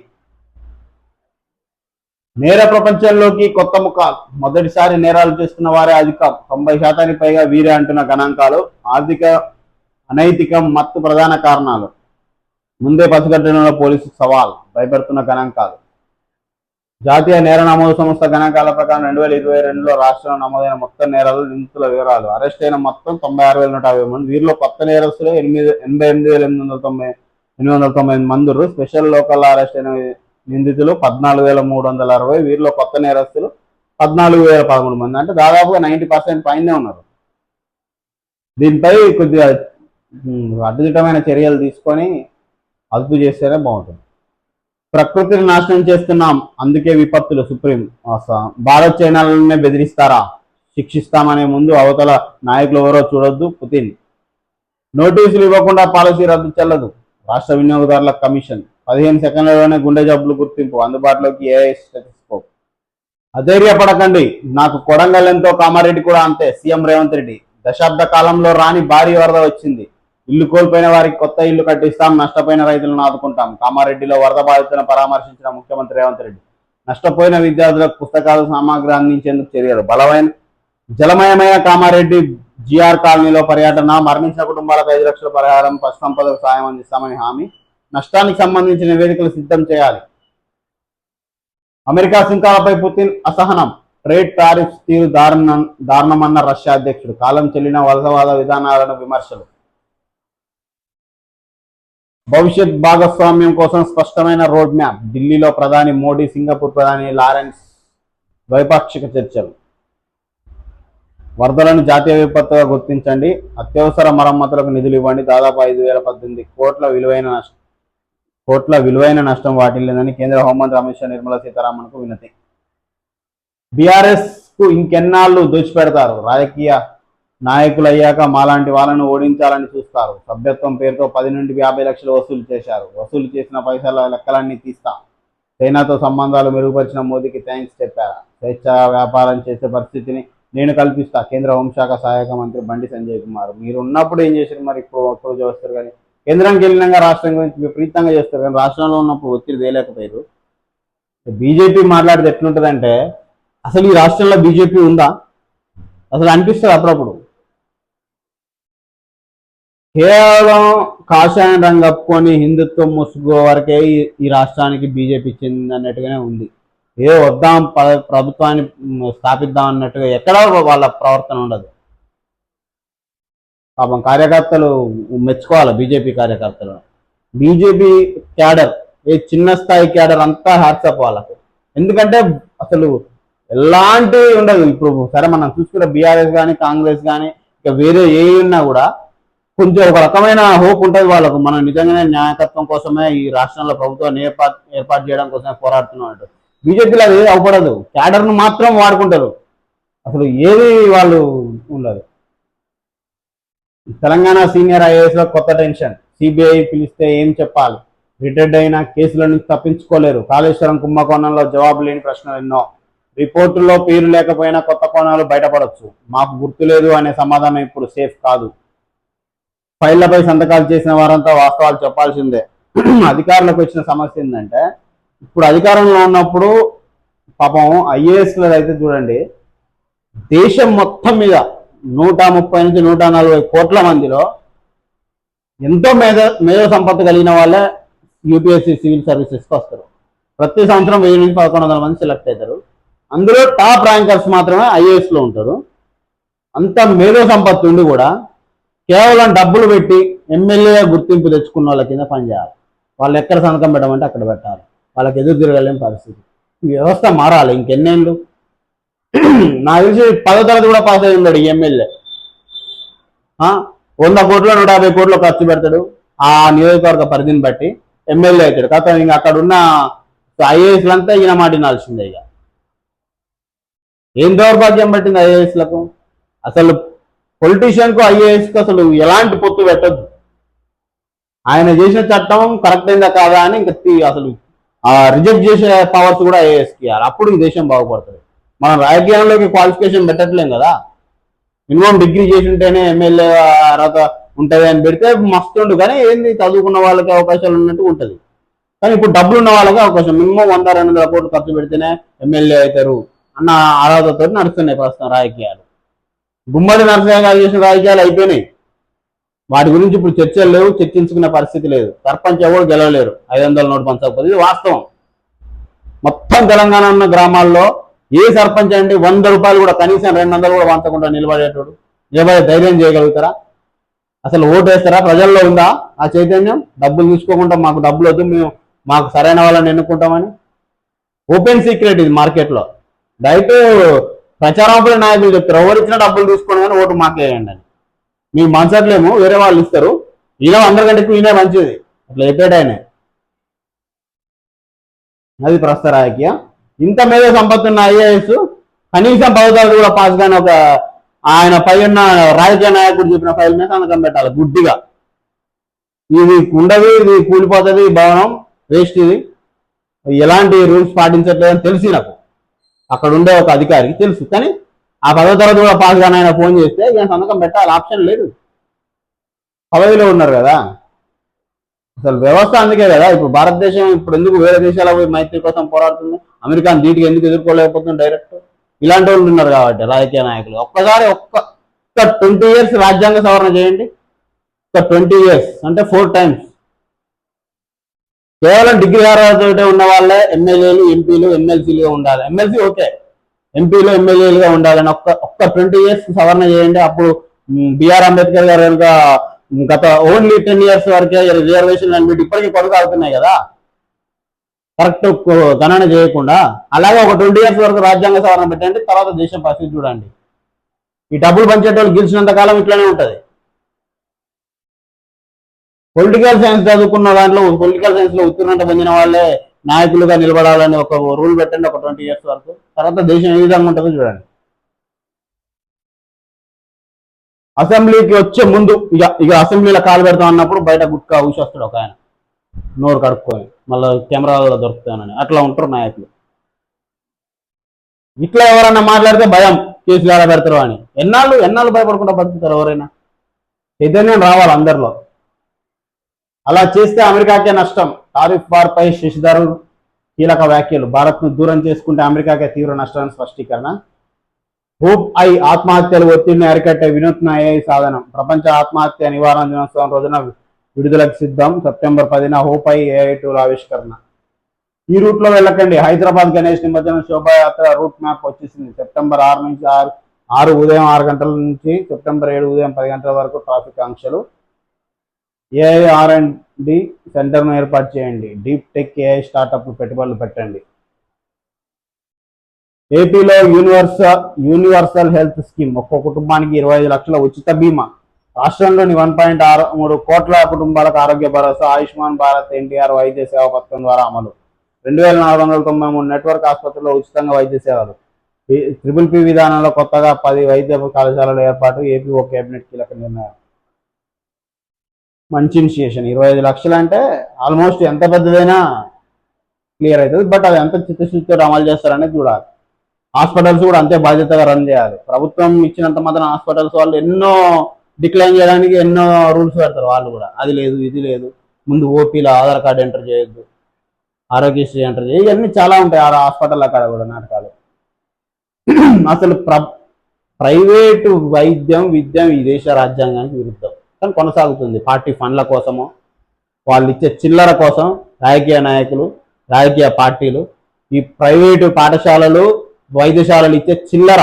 నేర ప్రపంచంలోకి కొత్త ముఖాలు, మొదటిసారి నేరాలు చేస్తున్న వారే అధికం, 90% పైగా వీరే అంటున్న గణాంకాలు. ఆర్థిక అనైతికం మత్తు ప్రధాన కారణాలు, ముందే పసిగట్టడంలో పోలీసు సవాల్, భయపడుతున్న గణాంకాలు. జాతీయ నేర నమోదు సంస్థ గణాంకాల ప్రకారం 2022లో రాష్ట్రంలో నమోదైన మొత్తం నేరాలు, నిందితుల వివరాలు. అరెస్ట్ అయిన మొత్తం 96,150 మంది. వీరిలో కొత్త నేరస్తులు 88,890 మంది. స్పెషల్ లోకల్ అరెస్ట్ అయిన నిందితులు 14,360. వీరిలో కొత్త నేరస్తులు 14,013 మంది. అంటే దాదాపుగా 90% పైనే ఉన్నారు. దీనిపై కొద్దిగా అడ్డుదిట్టమైన చర్యలు తీసుకొని అదుపు చేస్తేనే బాగుంటుంది. ప్రకృతిని నాశనం చేస్తున్నాం, అందుకే విపత్తులు. సుప్రీం. భారత్ చైనాలనే బెదిరిస్తారా, శిక్షిస్తామనే ముందు అవతల నాయకులు ఎవరో చూడొద్దు. పుతిన్. నోటీసులు ఇవ్వకుండా పాలసీ రద్దు చెల్లదు, రాష్ట్ర వినియోగదారుల కమిషన్. 15 సెకండ్లలోనే గుండె జబ్బులు గుర్తింపు, అందుబాటులోకి ఏఐ స్టెథోస్కోప్. అధైర్యపడకండి, నాకు కొడంగల్ ఎంతో, కామారెడ్డి కూడా అంతే. సీఎం రేవంత్ రెడ్డి. దశాబ్ద కాలంలో రాని భారీ వరద వచ్చింది, ఇల్లు కోల్పోయిన వారికి కొత్త ఇల్లు కట్టిస్తాం, నష్టపోయిన రైతులను ఆదుకుంటాం. కామారెడ్డిలో వరద బాధితులను పరామర్శించిన ముఖ్యమంత్రి రేవంత్ రెడ్డి. నష్టపోయిన విద్యార్థులకు పుస్తకాలు, సామాగ్రి అందించేందుకు చర్యలు. జలమయమైన కామారెడ్డి జిఆర్ కాలనీలో పర్యటన. మరణించిన కుటుంబాలకు 5 లక్షల పరిహారం, పశు సంపదకు సాయం అందిస్తామని హామీ. నష్టానికి సంబంధించిన నివేదికలు సిద్ధం చేయాలి. అమెరికా సుంకాలపై పుతిన్ అసహనం. ట్రేడ్ టారిఫ్స్ తీరు దారుణమన్న రష్యా అధ్యక్షుడు. కాలం చెల్లిన వలసవాద విధానాలను విమర్శలు. భవిష్యత్ భాగస్వామ్యం కోసం స్పష్టమైన రోడ్ మ్యాప్. ఢిల్లీలో ప్రధాని మోడీ, సింగపూర్ ప్రధాని లారెన్స్ ద్వైపాక్షిక చర్చలు. వరదలను జాతీయ విపత్తుగా గుర్తించండి, అత్యవసర మరమ్మతులకు నిధులు ఇవ్వండి. దాదాపు 5,018 కోట్ల విలువైన నష్టం వాటిల్లిందని కేంద్ర హోంమంత్రి అమిత్ షా నిర్మలా సీతారామన్కు వినతి. బీఆర్ఎస్ కు ఇంకెన్నాళ్ళు దోచిపెడతారు, రాజకీయ నాయకులయ్యాక మాలాంటి వాళ్ళను ఓడించాలని చూస్తారు. సభ్యత్వం పేరుతో 10 నుండి 50 లక్షలు వసూలు చేశారు, వసూలు చేసిన పైసల లెక్కలన్నీ తీస్తా. చైనాతో సంబంధాలు మెరుగుపరిచిన మోదీకి థ్యాంక్స్ చెప్పారా. స్వేచ్ఛగా వ్యాపారం చేసే పరిస్థితిని నేను కల్పిస్తా, కేంద్ర హోంశాఖ సహాయక మంత్రి బండి సంజయ్ కుమార్. మీరు ఉన్నప్పుడు ఏం చేశారు, మరి ఇప్పుడు చేస్తారు కానీ కేంద్రానికి వెళ్ళినాక రాష్ట్రం గురించి విపరీతంగా చేస్తారు, కానీ రాష్ట్రంలో ఉన్నప్పుడు ఒత్తిడి తేలేకపోయారు. బీజేపీ మాట్లాడితే ఎట్లుంటుందంటే, అసలు ఈ రాష్ట్రంలో బీజేపీ ఉందా అసలు అనిపిస్తుంది అప్పుడప్పుడు. కేవలం కాషాయం రంగు కప్పుకొని హిందుత్వం ముసుగు వరకే ఈ రాష్ట్రానికి బీజేపీ చెందింది అన్నట్టుగానే ఉంది. వద్దాం ప్రభుత్వాన్ని స్థాపిద్దాం అన్నట్టుగా ఎక్కడా వాళ్ళ ప్రవర్తన ఉండదు. పాపం కార్యకర్తలు మెచ్చుకోవాలి, బీజేపీ కార్యకర్తలు. బీజేపీ క్యాడర్, చిన్న స్థాయి క్యాడర్ అంతా హ్యాట్సప్ వాళ్ళకు. ఎందుకంటే అసలు ఎలాంటి ఉండదు. ఇప్పుడు సరే మనం చూసుకుంటే బీఆర్ఎస్ కానీ కాంగ్రెస్ కానీ ఇక వేరే ఏ ఉన్నా కూడా కొంచెం ఒక రకమైన హోప్ ఉంటుంది వాళ్ళకు. మనం నిజంగానే న్యాయకత్వం కోసమే ఈ రాష్ట్రంలో ప్రభుత్వాన్ని ఏర్పాటు చేయడం కోసమే పోరాడుతున్నాం. బీజేపీలో అది అవపడదు, క్యాడర్ను మాత్రం వాడుకుంటారు, అసలు ఏది వాళ్ళు ఉండదు. తెలంగాణ సీనియర్ ఐఏఎస్లో కొత్త టెన్షన్. సిబిఐ పిలిస్తే ఏం చెప్పాలి, రిటైర్డ్ అయిన కేసుల నుంచి తప్పించుకోలేరు. కాళేశ్వరం కుంభకోణంలో జవాబు లేని ప్రశ్నలు ఎన్నో. రిపోర్టుల్లో పేరు లేకపోయినా కొత్త కోణాలు బయటపడవచ్చు. మాకు గుర్తులేదు అనే సమాధానం ఇప్పుడు సేఫ్ కాదు. ఫైళ్లపై సంతకాలు చేసిన వారంతా వాస్తవాలు చెప్పాల్సిందే. అధికారులకు వచ్చిన సమస్య ఏంటంటే, ఇప్పుడు అధికారంలో ఉన్నప్పుడు పాపం ఐఏఎస్లో అయితే చూడండి, దేశం మొత్తం మీద 130 నుంచి 140 కోట్ల మందిలో ఎంతో మేధో సంపత్తి కలిగిన వాళ్ళే యూపీఎస్సీ సివిల్ సర్వీసెస్కి వస్తారు. ప్రతి సంవత్సరం 1000 నుంచి 1100 మంది సెలెక్ట్ అవుతారు. అందులో టాప్ ర్యాంకర్స్ మాత్రమే ఐఏఎస్లో ఉంటారు. అంత మేధో సంపత్తి ఉండి కూడా కేవలం డబ్బులు పెట్టి ఎమ్మెల్యే గుర్తింపు తెచ్చుకున్న వాళ్ళ కింద పనిచేయాలి. వాళ్ళు ఎక్కడ సంతకం పెట్టమంటే అక్కడ పెట్టాలి. వాళ్ళకి ఎదురు తిరగలేని పరిస్థితి. ఈ వ్యవస్థ మారాలి. ఇంకెన్నేళ్ళు నాకు తెలిసి 10వ తరగతి కూడా పాస్ అయి ఉన్నాడు ఈ ఎమ్మెల్యే. 100 కోట్లు 150 కోట్లు ఖర్చు పెడతాడు ఆ నియోజకవర్గ పరిధిని బట్టి ఎమ్మెల్యే అవుతాడు. కాకపోతే ఇంకా అక్కడ ఉన్న ఐఏఎస్లంతా ఈయన మాట వినాల్సిందే. ఇక ఏం దౌర్భాగ్యం పట్టింది ఐఏఎస్లకు. అసలు పొలిటీషియన్కు ఐఏఎస్కు అసలు ఎలాంటి పొత్తు పెట్టద్దు. ఆయన చేసిన చట్టం కరెక్ట్ అయిందా కాదా అని ఇంకా అసలు రిజెక్ట్ చేసే పవర్స్ కూడా ఐఏఎస్కి ఇవ్వాలి. అప్పుడు ఈ దేశం బాగుపడుతుంది. మనం రాజకీయంలోకి క్వాలిఫికేషన్ పెట్టట్లేం కదా. మినిమం డిగ్రీ చేసి ఉంటేనే ఎమ్మెల్యే అర్హత ఉంటుంది అని పెడితే మస్తుండు. కానీ ఏంది చదువుకున్న వాళ్ళకి అవకాశాలు ఉన్నట్టు ఉంటుంది. కానీ ఇప్పుడు డబ్బులు ఉన్న వాళ్ళకి అవకాశం మినిమం 100-200 కోట్లు ఖర్చు పెడితేనే ఎమ్మెల్యే అవుతారు అన్న అర్హతతో నడుస్తున్నాయి ప్రస్తుతం రాజకీయాలు. గుమ్మడి నరసింహ గారు చేసిన రాజకీయాలు అయిపోయినాయి. వాటి గురించి ఇప్పుడు చర్చలు లేవు, చర్చించుకునే పరిస్థితి లేదు. సర్పంచ్ ఎవరు గెలవలేరు 500 నోటు పంచకపోతే. ఇది వాస్తవం. మొత్తం తెలంగాణ ఉన్న గ్రామాల్లో ఏ సర్పంచ్ అంటే 100 రూపాయలు కూడా కనీసం 200 కూడా పంచకుండా నిలబడే ధైర్యం చేయగలుగుతారా? అసలు ఓటు వేస్తారా? ప్రజల్లో ఉందా ఆ చైతన్యం? డబ్బులు తీసుకోకుండా మాకు డబ్బులు వద్దు, మేము మాకు సరైన వాళ్ళని ఎన్నుకుంటామని. ఓపెన్ సీక్రెట్ ఇది మార్కెట్లో. డైరెక్ట్ ప్రచారంపై నాయకులు చెప్తారు ఎవరిచ్చినా డబ్బులు తీసుకోండి కానీ ఓటు మాకేయండి అని. మీ మంచట్లేమో వేరే వాళ్ళు ఇస్తారు, ఈయన అందరికంటే ఎక్కువ ఈయనే మంచిది అట్లా చెప్పాడు ఆయన. అది ప్రస్తుత రాజకీయం. ఇంత మీద సంపత్తి ఉన్న ఐఏఎస్ కనీసం 10వ తరగతి కూడా పాస్ కానీ ఒక ఆయన పై ఉన్న రాజకీయ నాయకుడు చెప్పిన ఫైల్ మీద సంతకం పెట్టాలి గుడ్డిగా. ఇది ఉండదు, ఇది కూలిపోతుంది, భవనం వేస్ట్, ఇది ఎలాంటి రూల్స్ పాటించట్లేదని తెలిసి నాకు అక్కడ ఉండే ఒక అధికారికి తెలుసు. కానీ ఆ 10వ తరగతి కూడా పాస్ కానీ ఆయన ఫోన్ చేస్తే ఈయన సంతకం పెట్టాలి, ఆప్షన్ లేదు. పదవిలో ఉన్నారు కదా. అసలు వ్యవస్థ అందుకే కదా ఇప్పుడు భారతదేశం ఇప్పుడు ఎందుకు వేరే దేశాల పోయి మైత్రి కోసం పోరాడుతుంది, అమెరికాను ధీటుగా ఎందుకు ఎదుర్కోలేకపోతుంది డైరెక్ట్ ఇలాంటి వాళ్ళు ఉన్నారు కాబట్టి రాజకీయ నాయకులు. ఒక్కసారి ఒక్క 20 years రాజ్యాంగ సవరణ చేయండి. ఒక 20 years అంటే 4 times. కేవలం డిగ్రీ అర్హత ఉన్న వాళ్ళే ఎమ్మెల్యేలు, ఎంపీలు, ఎమ్మెల్సీలుగా ఉండాలి. ఎమ్మెల్సీ ఓకే, ఎంపీలు, ఎమ్మెల్యేలుగా ఉండాలని ఒక్క 20 years సవరణ చేయండి. అప్పుడు బిఆర్ అంబేద్కర్ గారు కనుక గత ఓన్లీ 10 years వరకే రిజర్వేషన్ అన్నిటి ఇప్పటికీ కొనసాగుతున్నాయి కదా కరెక్ట్ గణన చేయకుండా. అలాగే ఒక 20 years వరకు రాజ్యాంగ సవరణ పెట్టండి. తర్వాత దేశం పరిస్థితి చూడండి. ఈ డబ్బులు పంచేటోళ్ళు గెలిచినంత కాలం ఇట్లానే ఉంటుంది. పొలిటికల్ సైన్స్ చదువుకున్న దాంట్లో పొలిటికల్ సైన్స్ లో ఉత్తీర్ణత పొందిన వాళ్ళే నాయకులుగా నిలబడాలని ఒక రూల్ పెట్టండి ఒక 20 years వరకు. తర్వాత దేశం ఏ విధంగా ఉంటుందో చూడండి. అసెంబ్లీకి వచ్చే ముందు ఇక అసెంబ్లీలో కాలు పెడతాం అన్నప్పుడు బయట గుట్కా ఊసొస్తాడు ఒక ఆయన నోరు కడుక్కొని, మళ్ళీ కెమెరాలో దొరుకుతానని. అట్లా ఉంటారు నాయకులు. ఇట్లా ఎవరన్నా మాట్లాడితే భయం, కేసులు ఎలా పెడతారు అని. ఎన్నాళ్ళు భయపడకుండా బతుకుతారు ఎవరైనా? చైతన్యం రావాలి అందరిలో. అలా చేస్తే అమెరికాకే నష్టం. టారిఫ్ బార్పై శశిధర్ కీలక వ్యాఖ్యలు. భారత్ను దూరం చేసుకుంటే అమెరికాకే తీవ్ర నష్టాన్ని స్పష్టీకరణ. హోప్ ఐ ఆత్మహత్యలు ఒత్తిడిని అరికట్టే వినూత్న AI సాధనం. ప్రపంచ ఆత్మహత్య నివారణ దినోత్సవం రోజున విడుదలకు సిద్ధం. September 10న హోప్ ఐ AI టూల్ ఆవిష్కరణ. ఈ రూట్ లో వెళ్ళకండి. హైదరాబాద్ గణేష్ నిమజ్జనం శోభాయాత్ర రూట్ మ్యాప్ వచ్చేసింది. September 6 నుంచి 6 ఉదయం 6 గంటల నుంచి September 7 ఉదయం 10 గంటల వరకు ట్రాఫిక్ ఆంక్షలు. AI R&D సెంటర్ను ఏర్పాటు చేయండి. డీప్ టెక్ AI స్టార్టప్లు పెట్టుబడులు పెట్టండి. ఏపీలో యూనివర్సల్ హెల్త్ స్కీమ్. ఒక్కో కుటుంబానికి 25 లక్షల ఉచిత బీమా. రాష్ట్రంలోని 1.63 కోట్ల కుటుంబాలకు ఆరోగ్య భరోసా. ఆయుష్మాన్ భారత్ ఎన్టీఆర్ వైద్య సేవ పథకం ద్వారా అమలు. 2493 నెట్వర్క్ ఆసుపత్రుల్లో ఉచితంగా వైద్య సేవలు. PPP విధానంలో కొత్తగా 10 వైద్య కళాశాలల ఏర్పాటు. ఏపీ ఓ కేబినెట్ కీలక నిర్ణయం. మంచి ఇనిషియేషన్. 25 లక్షలు అంటే ఆల్మోస్ట్ ఎంత పెద్దదైనా క్లియర్ అవుతుంది. బట్ అది ఎంత చిత్తశుద్ధితో అమలు చేస్తారనేది చూడాలి. హాస్పిటల్స్ కూడా అంతే బాధ్యతగా రన్ చేయాలి. ప్రభుత్వం ఇచ్చినంత మాత్రం హాస్పిటల్స్ వాళ్ళు ఎన్నో డిక్లైన్ చేయడానికి ఎన్నో రూల్స్ పెడతారు వాళ్ళు కూడా. అది లేదు, ఇది లేదు, ముందు ఓపీలో ఆధార్ కార్డు ఎంటర్ చేయొద్దు, ఆరోగ్యశ్రీ ఎంటర్ చేయ, ఇవన్నీ చాలా ఉంటాయి ఆ హాస్పిటల్ అక్కడ కూడా నాటకాలు. అసలు ప్రైవేటు విద్య ఈ దేశ రాజ్యాంగానికి విరుద్ధం. కానీ కొనసాగుతుంది. పార్టీ ఫండ్ల కోసము, వాళ్ళు ఇచ్చే చిల్లర కోసం రాజకీయ నాయకులు, రాజకీయ పార్టీలు ఈ ప్రైవేటు పాఠశాలలు, వైద్యశాలలు ఇచ్చే చిల్లర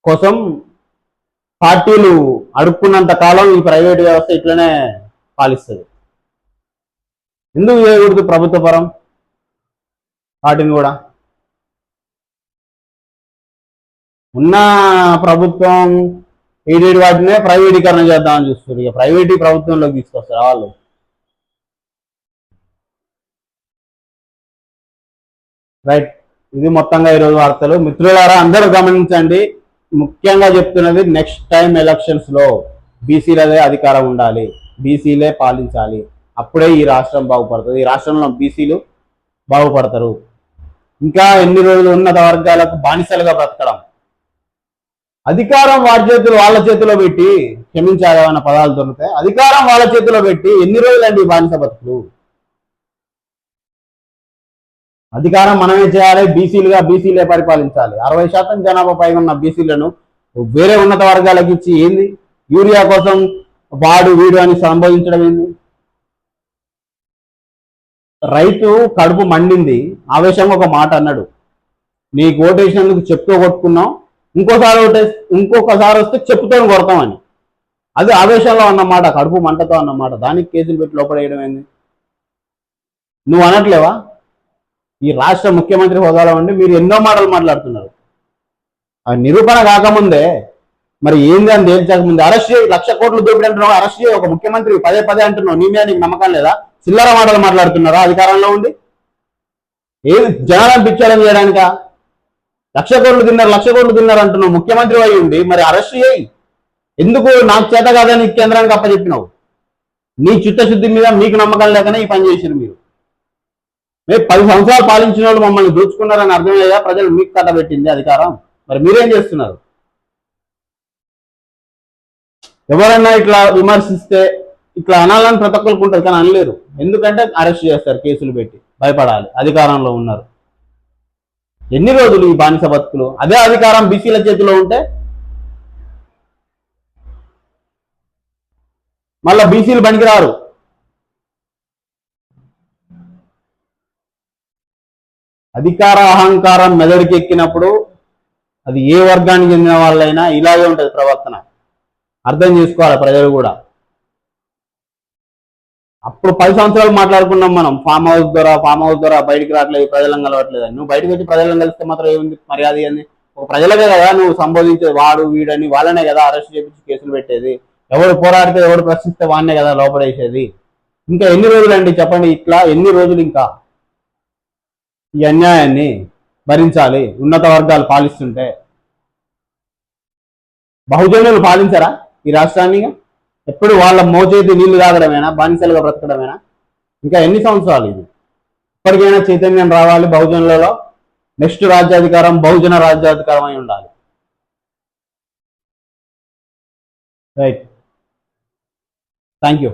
కోసం పార్టీలు అడుక్కున్నంత కాలం ఈ ప్రైవేటు వ్యవస్థ ఇట్లనే పాలిస్తుంది. ఎందుకు చేయకూడదు ప్రభుత్వ పరం వాటిని కూడా? ఉన్న ప్రభుత్వం ఎయిడెడ్ వాటినే ప్రైవేటీకరణ చేద్దామని చూస్తారు. ఇక ప్రైవేటీ ప్రభుత్వంలోకి తీసుకొస్తారు వాళ్ళు. రైట్, ఇది మొత్తంగా ఈరోజు వార్తలు. మిత్రులారా అందరూ గమనించండి, ముఖ్యంగా చెప్తున్నది, నెక్స్ట్ టైం ఎలక్షన్స్ లో బీసీలదే అధికారం ఉండాలి, బీసీలే పాలించాలి. అప్పుడే ఈ రాష్ట్రం బాగుపడుతుంది, ఈ రాష్ట్రంలో బీసీలు బాగుపడతారు. ఇంకా ఎన్ని రోజులు ఉన్నత వర్గాలకు బానిసలుగా బ్రతకడం, అధికారం వాళ్ళ చేతిలో పెట్టి, క్షమించాలన్న పదాలు దొరుకుతాయి, అధికారం వాళ్ళ చేతిలో పెట్టి ఎన్ని రోజులండి బానిస బతుకులు? అధికారం మనమే చేయాలి, బీసీలే పరిపాలించాలి. 60% జనాభా పైగా ఉన్న బీసీలను వేరే ఉన్నత వర్గాలకు ఇచ్చి ఏంది? యూరియా కోసం వాడు వీడు అని సంబోధించడం ఏంది? రైతు కడుపు మండింది, ఆవేశంగా ఒక మాట అన్నాడు, నీకు ఓటేసినందుకు చెప్తూ కొట్టుకున్నాం, ఇంకొకసారి వస్తే చెప్పుతో కొడతామని. అది ఆవేశంలో అన్నమాట, కడుపు మంటతో అన్నమాట. దానికి కేసులు పెట్టి లోపడేయడం ఏంది? నువ్వు అనట్లేవా? ఈ రాష్ట్ర ముఖ్యమంత్రి హోదాలో ఉండి మీరు ఎన్నో మాటలు మాట్లాడుతున్నారు. అది నిరూపణ కాకముందే, మరి ఏంది అని తేల్చకముందే అరెస్ట్ చేయి, 1,00,000 కోట్లు దోపిడీ అంటున్నావు, అరెస్ట్ చేయి. ఒక ముఖ్యమంత్రి పదే అంటున్నావు, నీ మీద నీకు నమ్మకం లేదా? చిల్లర మాటలు మాట్లాడుతున్నారా అధికారంలో ఉండి? ఏది జనాలను పిచ్చాలని చేయడానిక? 1,00,000 కోట్లు తిన్నారు అంటున్నావు ముఖ్యమంత్రి అయి ఉండి, మరి అరెస్ట్ చేయి. ఎందుకు? నాకు చేత కాదని కేంద్రానికి అప్పచెప్పినావు. నీ చిత్తశుద్ధి మీద మీకు నమ్మకం లేకనే ఈ పని చేసిరు మీరు. 10 సంవత్సరాలు పాలించిన వాళ్ళు మమ్మల్ని దోచుకున్నారని అర్థమయ్యా, ప్రజలు మీకు కట్టబెట్టింది అధికారం. మరి మీరేం చేస్తున్నారు? ఎవరైనా ఇట్లా విమర్శిస్తే ఇట్లా అనాలని ప్రతి ఒక్కరికి ఉంటుంది, కానీ అనలేరు. ఎందుకంటే అరెస్ట్ చేస్తారు, కేసులు పెట్టి, భయపడాలి, అధికారంలో ఉన్నారు. ఎన్ని రోజులు ఈ బానిస బతుకులు? అదే అధికారం బీసీల చేతిలో ఉంటే మళ్ళా బీసీలు పనికిరారు. అధికార అహంకారం మెదడికి ఎక్కినప్పుడు అది ఏ వర్గానికి చెందిన వాళ్ళైనా ఇలాగే ఉంటుంది ప్రవర్తన. అర్థం చేసుకోవాలి ప్రజలు కూడా. అప్పుడు 10 సంవత్సరాలు మాట్లాడుకున్నాం మనం, ఫామ్ హౌస్ ద్వారా బయటికి రావట్లేదు, ప్రజలను కలవట్లేదు. నువ్వు బయటకు వచ్చి ప్రజలను కలిస్తే మాత్రం ఏముంది మర్యాద? అని ఒక ప్రజలకే కదా నువ్వు సంబోధించేది, వాడు వీడని వాళ్ళనే కదా అరెస్ట్ చేపించి కేసులు పెట్టేది. ఎవరు పోరాడితే, ఎవరు ప్రశ్నిస్తే వాడినే కదా లోపడేసేది. ఇంకా ఎన్ని రోజులండి చెప్పండి? ఇట్లా ఎన్ని రోజులు ఇంకా ఈ అన్యాయాన్ని భరించాలి? ఉన్నత వర్గాలు పాలిస్తుంటే బహుజనులు పాలించరా ఈ రాష్ట్రాన్ని? ఎప్పుడు వాళ్ళ మోచేతి నీళ్లు తాగడమేనా, బానిసలుగా బ్రతకడమేనా? ఇంకా ఎన్ని సంవత్సరాలు ఇది? ఇప్పటికైనా చైతన్యం రావాలి బహుజనులలో. నెక్స్ట్ రాజ్యాధికారం బహుజన రాజ్యాధికారం అయి ఉండాలి. Right, thank you.